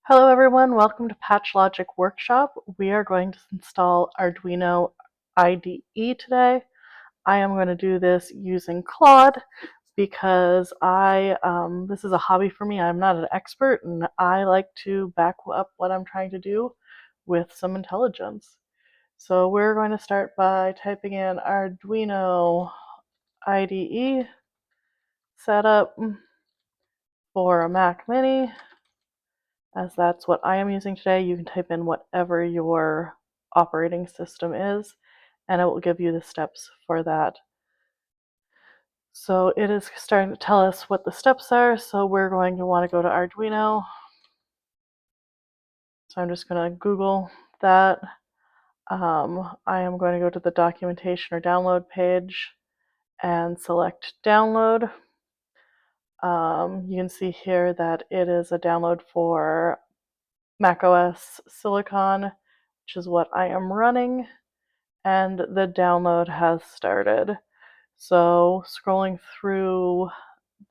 Hello everyone, welcome to Patch Logic Workshop. We are going to install Arduino IDE today. I am going to do this using Claude because this is a hobby for me. I'm not an expert and I like to back up what I'm trying to do with some intelligence. So we're going to start by typing in Arduino IDE setup for a Mac Mini. As that's what I am using today. You can type in whatever your operating system is, and it will give you the steps for that. So it is starting to tell us what the steps are, so we're going to want to go to Arduino. So I'm just going to Google that. I am going to go to the documentation or download page and select download. You can see here that it is a download for macOS Silicon, which is what I am running, and the download has started. So scrolling through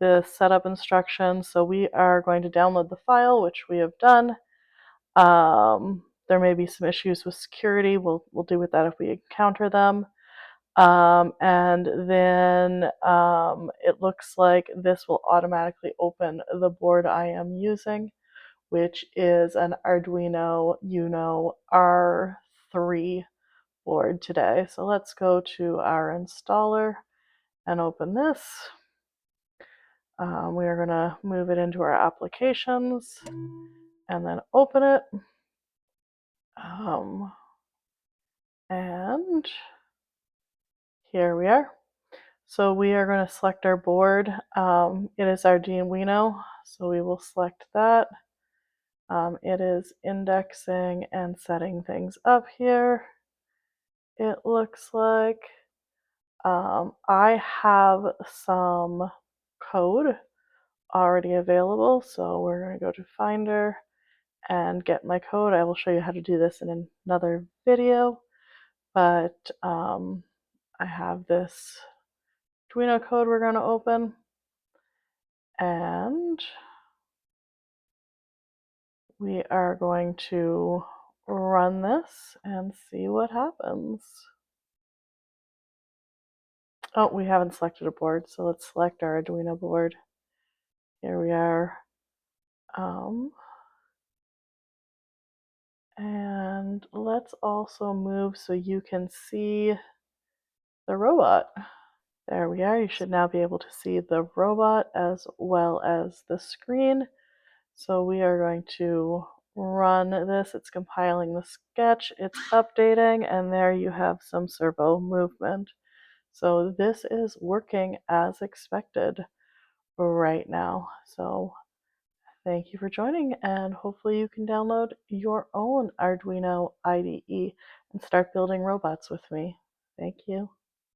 the setup instructions, so we are going to download the file, which we have done. There may be some issues with security. We'll deal with that if we encounter them. And then it looks like this will automatically open the board I am using, which is an Arduino Uno R3 board today. So let's go to our installer and open this. We are going to move it into our applications and then open it. And here we are. So we are going to select our board. It is Arduino, so we will select that. It is indexing and setting things up here. It looks like I have some code already available, so we're going to go to Finder and get my code. I will show you how to do this in another video, but I have this Arduino code we're going to open, and we are going to run this and see what happens. Oh, we haven't selected a board, so let's select our Arduino board. Here we are. And let's also move so you can see the robot. There we are. You should now be able to see the robot as well as the screen. So we are going to run this. It's compiling the sketch, it's updating, and there you have some servo movement. So this is working as expected right now. So thank you for joining, and hopefully you can download your own Arduino IDE and start building robots with me. Thank you.